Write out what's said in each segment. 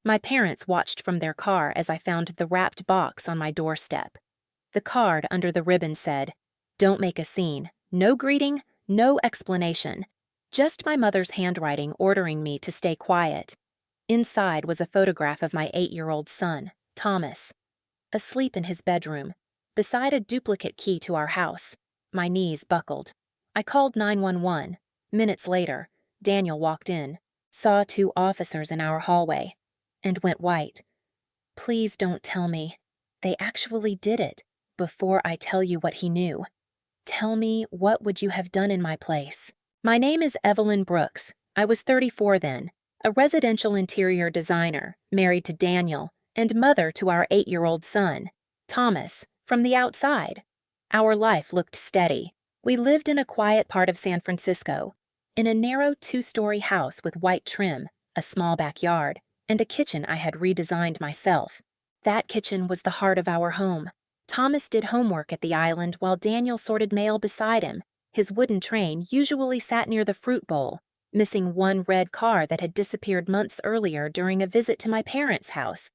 My parents watched from their car as I found the wrapped box on my doorstep. The card under the ribbon said, "Don't make a scene. No greeting, no explanation. Just my mother's handwriting ordering me to stay quiet." Inside was a photograph of my 8-year-old son, Thomas, asleep in his bedroom, beside a duplicate key to our house. My knees buckled. I called 911. Minutes later, Daniel walked in, saw 2 officers in our hallway, and went white. "Please don't tell me. They actually did it, before I tell you what he knew. Tell me, what would you have done in my place?" My name is Evelyn Brooks. I was 34 then, a residential interior designer, married to Daniel, and mother to our 8-year-old son, Thomas, from the outside. Our life looked steady. We lived in a quiet part of San Francisco, in a narrow 2-story house with white trim, a small backyard, and a kitchen I had redesigned myself. That kitchen was the heart of our home. Thomas did homework at the island while Daniel sorted mail beside him. His wooden train usually sat near the fruit bowl, missing one red car that had disappeared months earlier during a visit to my parents' house.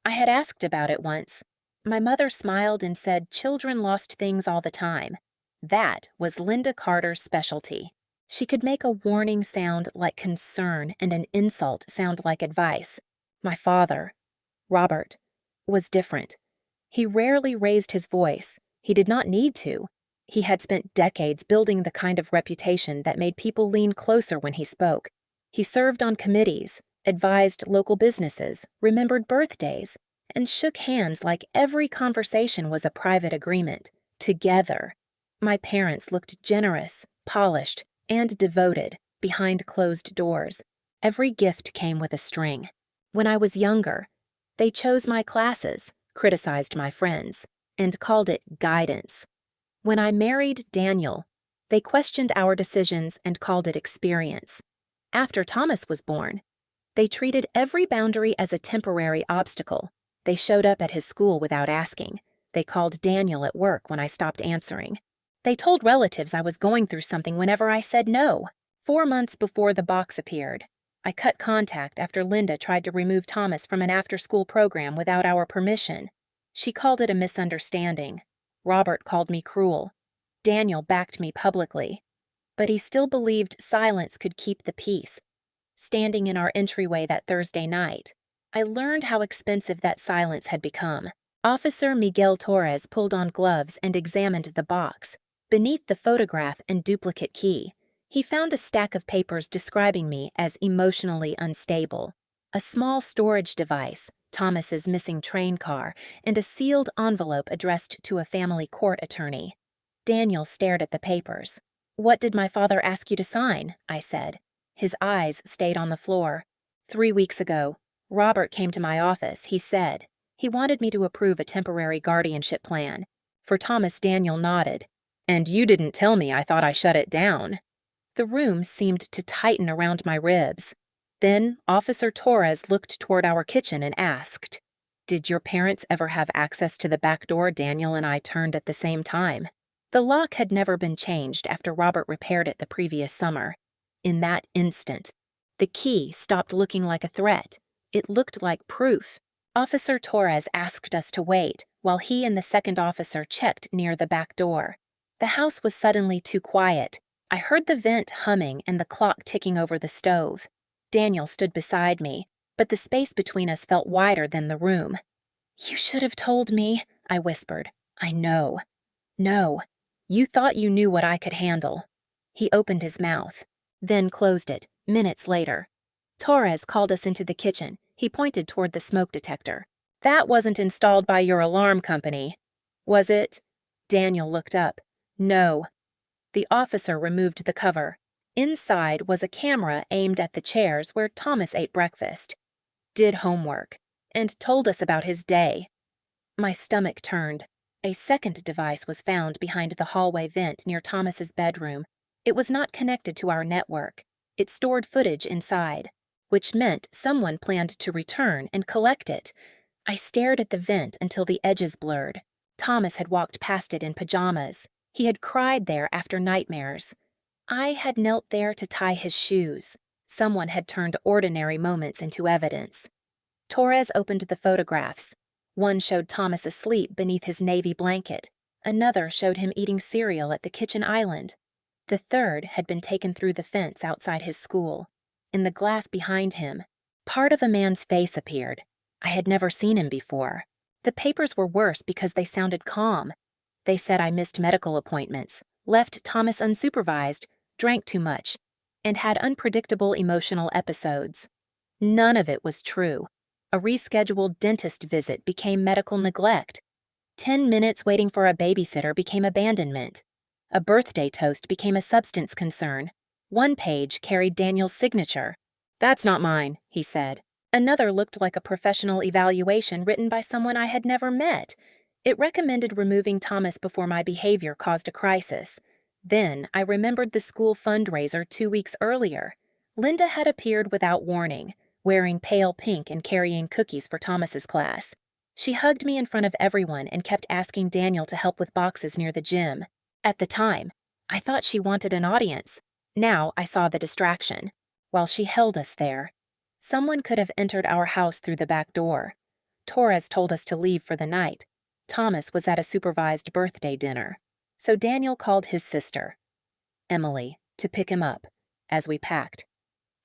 I had asked about it once. My mother smiled and said children lost things all the time. That was Linda Carter's specialty. She could make a warning sound like concern and an insult sound like advice. My father, Robert, was different. He rarely raised his voice. He did not need to. He had spent decades building the kind of reputation that made people lean closer when he spoke. He served on committees, advised local businesses, remembered birthdays, and shook hands like every conversation was a private agreement. Together. My parents looked generous, polished, and devoted behind closed doors. Every gift came with a string. When I was younger, they chose my classes, criticized my friends, and called it guidance. When I married Daniel, they questioned our decisions and called it experience. After Thomas was born, they treated every boundary as a temporary obstacle. They showed up at his school without asking. They called Daniel at work when I stopped answering. They told relatives I was going through something whenever I said no. 4 months before the box appeared, I cut contact after Linda tried to remove Thomas from an after-school program without our permission. She called it a misunderstanding. Robert called me cruel. Daniel backed me publicly. But he still believed silence could keep the peace. Standing in our entryway that Thursday night, I learned how expensive that silence had become. Officer Miguel Torres pulled on gloves and examined the box. Beneath the photograph and duplicate key, he found a stack of papers describing me as emotionally unstable, a small storage device, Thomas's missing train car, and a sealed envelope addressed to a family court attorney. Daniel stared at the papers. "What did my father ask you to sign?" I said. His eyes stayed on the floor. 3 weeks ago, Robert came to my office, he said. He wanted me to approve a temporary guardianship plan. For Thomas, Daniel nodded. "And you didn't tell me. I thought I shut it down." The room seemed to tighten around my ribs. Then Officer Torres looked toward our kitchen and asked, "Did your parents ever have access to the back door Daniel and I turned at the same time?" The lock had never been changed after Robert repaired it the previous summer. In that instant, the key stopped looking like a threat. It looked like proof. Officer Torres asked us to wait while he and the second officer checked near the back door. The house was suddenly too quiet. I heard the vent humming and the clock ticking over the stove. Daniel stood beside me, but the space between us felt wider than the room. "You should have told me," I whispered. "I know." "No. You thought you knew what I could handle." He opened his mouth, then closed it, minutes later. Torres called us into the kitchen. He pointed toward the smoke detector. "That wasn't installed by your alarm company, was it?" Daniel looked up. "No." The officer removed the cover. Inside was a camera aimed at the chairs where Thomas ate breakfast, did homework, and told us about his day. My stomach turned. A second device was found behind the hallway vent near Thomas's bedroom. It was not connected to our network. It stored footage inside, which meant someone planned to return and collect it. I stared at the vent until the edges blurred. Thomas had walked past it in pajamas. He had cried there after nightmares. I had knelt there to tie his shoes. Someone had turned ordinary moments into evidence. Torres opened the photographs. One showed Thomas asleep beneath his navy blanket. Another showed him eating cereal at the kitchen island. The third had been taken through the fence outside his school. In the glass behind him, part of a man's face appeared. I had never seen him before. The papers were worse because they sounded calm. They said I missed medical appointments, left Thomas unsupervised, drank too much, and had unpredictable emotional episodes. None of it was true. A rescheduled dentist visit became medical neglect. 10 minutes waiting for a babysitter became abandonment. A birthday toast became a substance concern. One page carried Daniel's signature. "That's not mine," he said. Another looked like a professional evaluation written by someone I had never met. It recommended removing Thomas before my behavior caused a crisis. Then I remembered the school fundraiser 2 weeks earlier. Linda had appeared without warning, wearing pale pink and carrying cookies for Thomas's class. She hugged me in front of everyone and kept asking Daniel to help with boxes near the gym. At the time, I thought she wanted an audience. Now I saw the distraction. While she held us there, someone could have entered our house through the back door. Torres told us to leave for the night. Thomas was at a supervised birthday dinner. So Daniel called his sister, Emily, to pick him up, as we packed.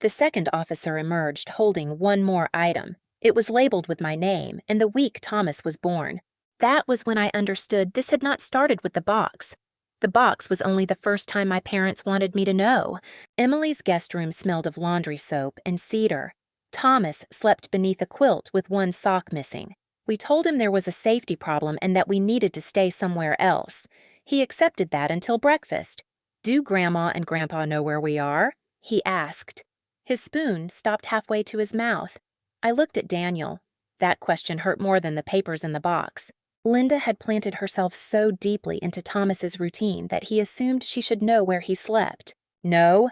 The second officer emerged holding one more item. It was labeled with my name and the week Thomas was born. That was when I understood this had not started with the box. The box was only the first time my parents wanted me to know. Emily's guest room smelled of laundry soap and cedar. Thomas slept beneath a quilt with one sock missing. We told him there was a safety problem and that we needed to stay somewhere else. He accepted that until breakfast. "Do Grandma and Grandpa know where we are?" he asked. His spoon stopped halfway to his mouth. I looked at Daniel. That question hurt more than the papers in the box. Linda had planted herself so deeply into Thomas's routine that he assumed she should know where he slept. "No,"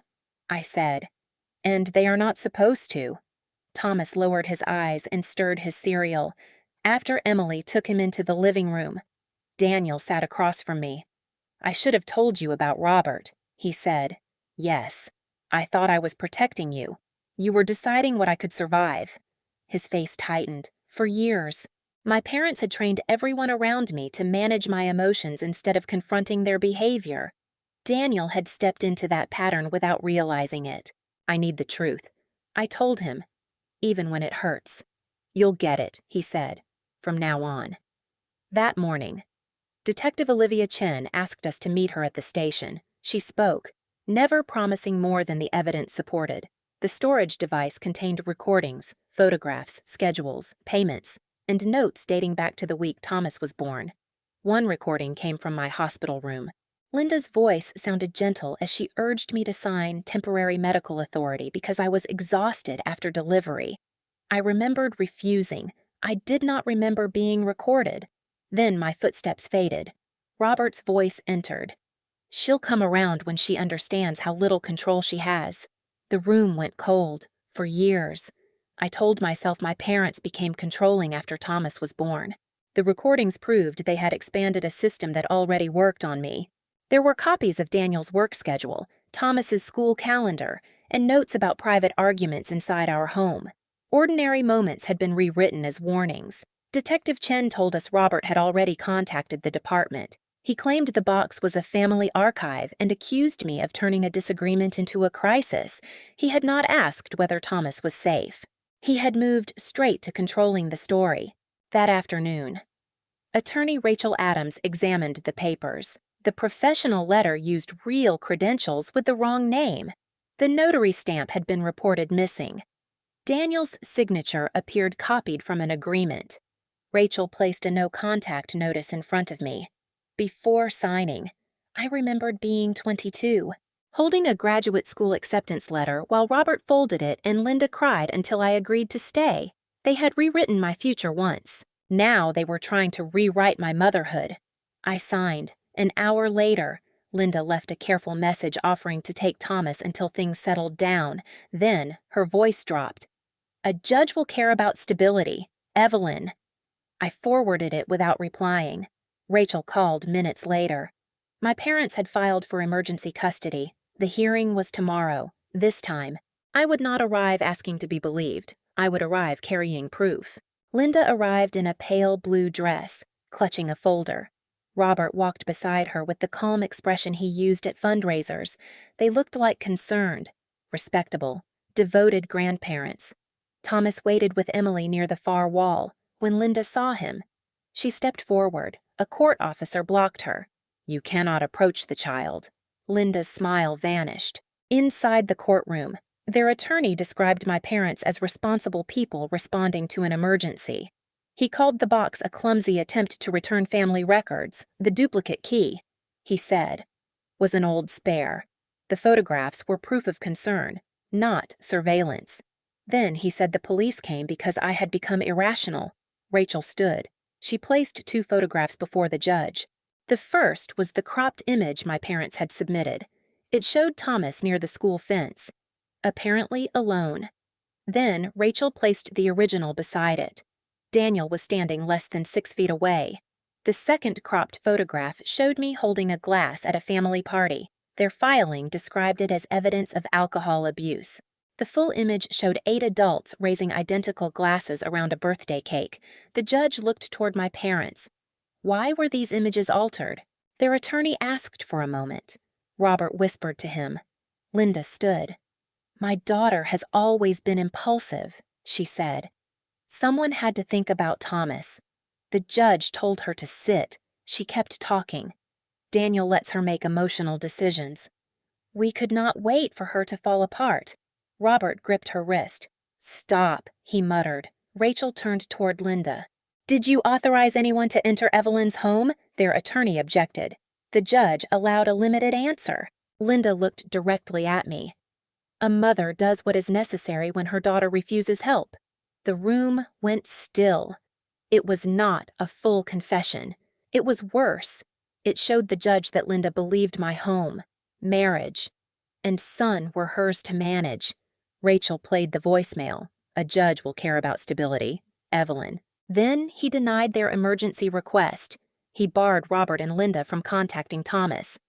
I said. "And they are not supposed to." Thomas lowered his eyes and stirred his cereal. After Emily took him into the living room, Daniel sat across from me. "I should have told you about Robert," he said. "Yes. I thought I was protecting you. You were deciding what I could survive." His face tightened. For years, my parents had trained everyone around me to manage my emotions instead of confronting their behavior. Daniel had stepped into that pattern without realizing it. "I need the truth," I told him, even when it hurts. "You'll get it," he said, "from now on." That morning, Detective Olivia Chen asked us to meet her at the station. She spoke, never promising more than the evidence supported. The storage device contained recordings, photographs, schedules, payments, and notes dating back to the week Thomas was born. One recording came from my hospital room. Linda's voice sounded gentle as she urged me to sign temporary medical authority because I was exhausted after delivery. I remembered refusing. I did not remember being recorded. Then my footsteps faded. Robert's voice entered. "She'll come around when she understands how little control she has." The room went cold. For years, I told myself my parents became controlling after Thomas was born. The recordings proved they had expanded a system that already worked on me. There were copies of Daniel's work schedule, Thomas's school calendar, and notes about private arguments inside our home. Ordinary moments had been rewritten as warnings. Detective Chen told us Robert had already contacted the department. He claimed the box was a family archive and accused me of turning a disagreement into a crisis. He had not asked whether Thomas was safe. He had moved straight to controlling the story. That afternoon, Attorney Rachel Adams examined the papers. The professional letter used real credentials with the wrong name. The notary stamp had been reported missing. Daniel's signature appeared copied from an agreement. Rachel placed a no-contact notice in front of me. Before signing, I remembered being 22, holding a graduate school acceptance letter while Robert folded it and Linda cried until I agreed to stay. They had rewritten my future once. Now they were trying to rewrite my motherhood. I signed. An hour later, Linda left a careful message offering to take Thomas until things settled down. Then her voice dropped. "A judge will care about stability. Evelyn." I forwarded it without replying. Rachel called minutes later. My parents had filed for emergency custody. The hearing was tomorrow. This time, I would not arrive asking to be believed. I would arrive carrying proof. Linda arrived in a pale blue dress, clutching a folder. Robert walked beside her with the calm expression he used at fundraisers. They looked like concerned, respectable, devoted grandparents. Thomas waited with Emily near the far wall. When Linda saw him, she stepped forward. A court officer blocked her. "You cannot approach the child." Linda's smile vanished. Inside the courtroom, their attorney described my parents as responsible people responding to an emergency. He called the box a clumsy attempt to return family records. The duplicate key, he said, was an old spare. The photographs were proof of concern, not surveillance. Then he said the police came because I had become irrational. Rachel stood. She placed 2 photographs before the judge. The first was the cropped image my parents had submitted. It showed Thomas near the school fence, apparently alone. Then Rachel placed the original beside it. Daniel was standing less than 6 feet away. The second cropped photograph showed me holding a glass at a family party. Their filing described it as evidence of alcohol abuse. The full image showed 8 adults raising identical glasses around a birthday cake. The judge looked toward my parents. Why were these images altered? Their attorney asked for a moment. Robert whispered to him. Linda stood. "My daughter has always been impulsive," she said. Someone had to think about Thomas. The judge told her to sit. She kept talking. Daniel lets her make emotional decisions. We could not wait for her to fall apart. Robert gripped her wrist. "Stop," he muttered. Rachel turned toward Linda. "Did you authorize anyone to enter Evelyn's home?" Their attorney objected. The judge allowed a limited answer. Linda looked directly at me. "A mother does what is necessary when her daughter refuses help." The room went still. It was not a full confession. It was worse. It showed the judge that Linda believed my home, marriage, and son were hers to manage. Rachel played the voicemail. "A judge will care about stability. Evelyn." Then he denied their emergency request. He barred Robert and Linda from contacting Thomas,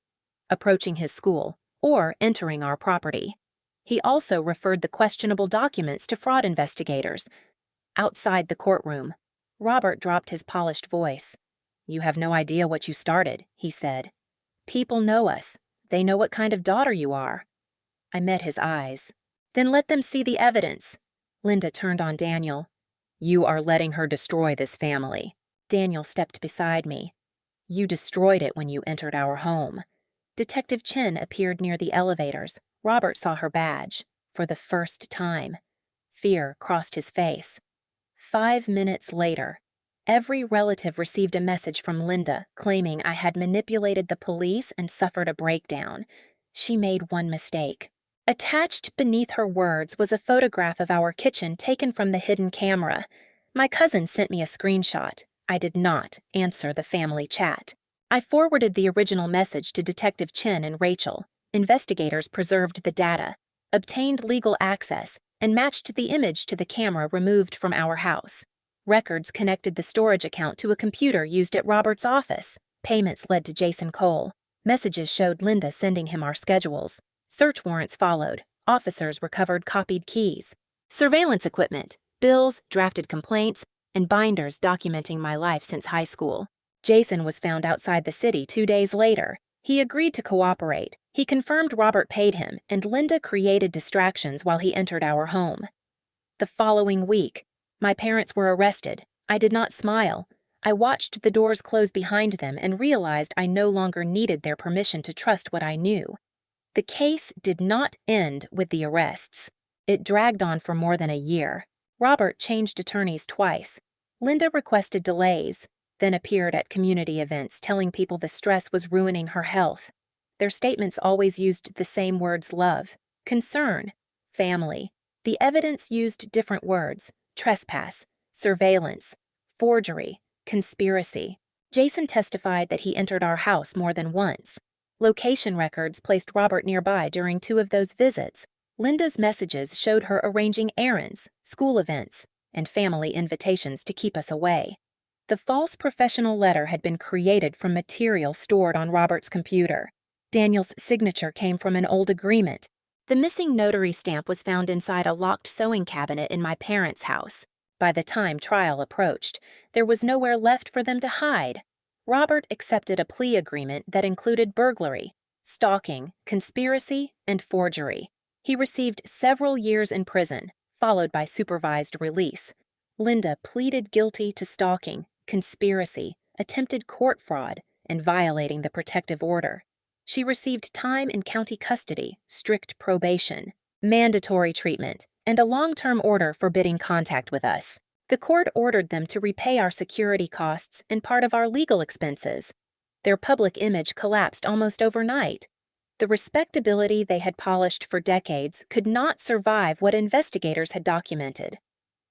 approaching his school, or entering our property. He also referred the questionable documents to fraud investigators. Outside the courtroom, Robert dropped his polished voice. "You have no idea what you started," he said. "People know us. They know what kind of daughter you are." I met his eyes. "Then let them see the evidence." Linda turned on Daniel. "You are letting her destroy this family." Daniel stepped beside me. "You destroyed it when you entered our home." Detective Chen appeared near the elevators. Robert saw her badge. For the first time. Fear crossed his face. 5 minutes later, every relative received a message from Linda claiming I had manipulated the police and suffered a breakdown. She made one mistake. Attached beneath her words was a photograph of our kitchen taken from the hidden camera. My cousin sent me a screenshot. I did not answer the family chat. I forwarded the original message to Detective Chen and Rachel. Investigators preserved the data, obtained legal access, and matched the image to the camera removed from our house. Records connected the storage account to a computer used at Robert's office. Payments led to Jason Cole. Messages showed Linda sending him our schedules. Search warrants followed. Officers recovered copied keys. Surveillance equipment, bills, drafted complaints, and binders documenting my life since high school. Jason was found outside the city 2 days later. He agreed to cooperate. He confirmed Robert paid him, and Linda created distractions while he entered our home. The following week, my parents were arrested. I did not smile. I watched the doors close behind them and realized I no longer needed their permission to trust what I knew. The case did not end with the arrests. It dragged on for more than a year. Robert changed attorneys twice. Linda requested delays, then appeared at community events telling people the stress was ruining her health. Their statements always used the same words: love, concern, family. The evidence used different words: trespass, surveillance, forgery, conspiracy. Jason testified that he entered our house more than once. Location records placed Robert nearby during 2 of those visits. Linda's messages showed her arranging errands, school events, and family invitations to keep us away. The false professional letter had been created from material stored on Robert's computer. Daniel's signature came from an old agreement. The missing notary stamp was found inside a locked sewing cabinet in my parents' house. By the time trial approached, there was nowhere left for them to hide. Robert accepted a plea agreement that included burglary, stalking, conspiracy, and forgery. He received several years in prison, followed by supervised release. Linda pleaded guilty to stalking, conspiracy, attempted court fraud, and violating the protective order. She received time in county custody, strict probation, mandatory treatment, and a long-term order forbidding contact with us. The court ordered them to repay our security costs and part of our legal expenses. Their public image collapsed almost overnight. The respectability they had polished for decades could not survive what investigators had documented.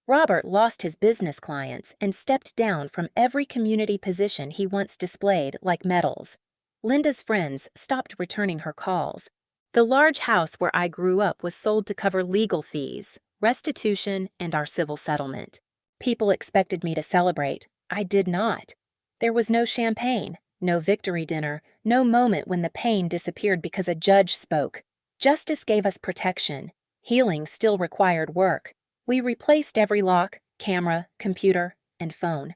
Robert lost his business clients and stepped down from every community position he once displayed like medals. Linda's friends stopped returning her calls. The large house where I grew up was sold to cover legal fees, restitution, and our civil settlement. People expected me to celebrate. I did not. There was no champagne, no victory dinner, no moment when the pain disappeared because a judge spoke. Justice gave us protection. Healing still required work. We replaced every lock, camera, computer, and phone.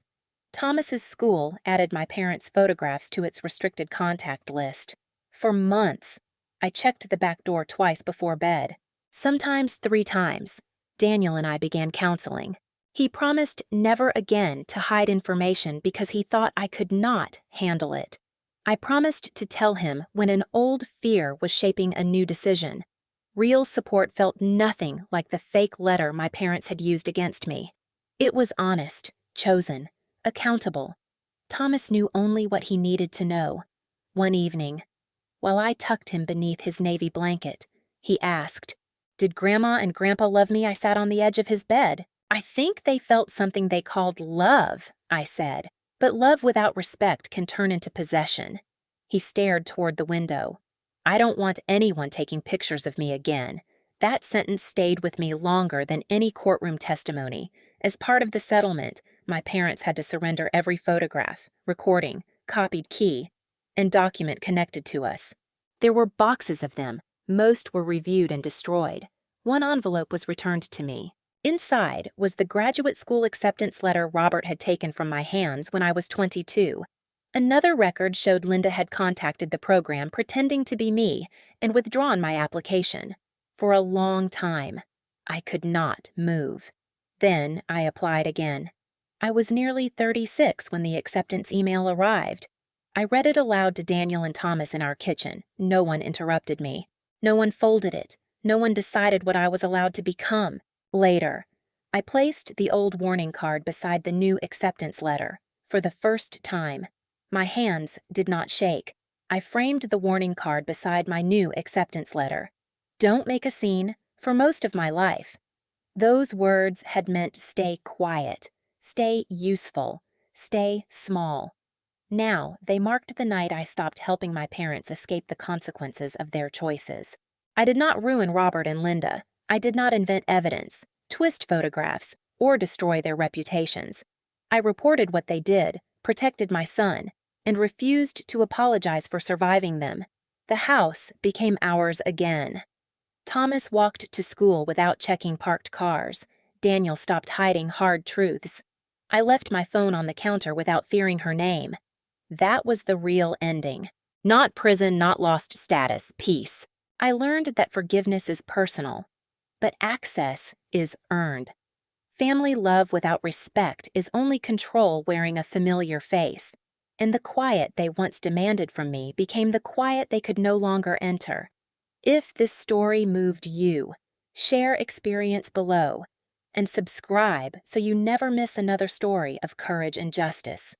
Thomas's school added my parents' photographs to its restricted contact list. For months, I checked the back door twice before bed, sometimes 3 times. Daniel and I began counseling. He promised never again to hide information because he thought I could not handle it. I promised to tell him when an old fear was shaping a new decision. Real support felt nothing like the fake letter my parents had used against me. It was honest, chosen, accountable. Thomas knew only what he needed to know. One evening, while I tucked him beneath his navy blanket, he asked, "Did Grandma and Grandpa love me?" I sat on the edge of his bed. "I think they felt something they called love," I said. "But love without respect can turn into possession." He stared toward the window. "I don't want anyone taking pictures of me again." That sentence stayed with me longer than any courtroom testimony. As part of the settlement, my parents had to surrender every photograph, recording, copied key, and document connected to us. There were boxes of them. Most were reviewed and destroyed. One envelope was returned to me. Inside was the graduate school acceptance letter Robert had taken from my hands when I was 22. Another record showed Linda had contacted the program pretending to be me and withdrawn my application. For a long time, I could not move. Then I applied again. I was nearly 36 when the acceptance email arrived. I read it aloud to Daniel and Thomas in our kitchen. No one interrupted me. No one folded it. No one decided what I was allowed to become. Later, I placed the old warning card beside the new acceptance letter. For the first time, my hands did not shake. I framed the warning card beside my new acceptance letter. "Don't make a scene," for most of my life. Those words had meant stay quiet, stay useful, stay small. Now, they marked the night I stopped helping my parents escape the consequences of their choices. I did not ruin Robert and Linda. I did not invent evidence, twist photographs, or destroy their reputations. I reported what they did, protected my son, and refused to apologize for surviving them. The house became ours again. Thomas walked to school without checking parked cars. Daniel stopped hiding hard truths. I left my phone on the counter without fearing her name. That was the real ending. Not prison, not lost status, peace. I learned that forgiveness is personal, but access is earned. Family love without respect is only control wearing a familiar face. And the quiet they once demanded from me became the quiet they could no longer enter. If this story moved you, share experience below, and subscribe so you never miss another story of courage and justice.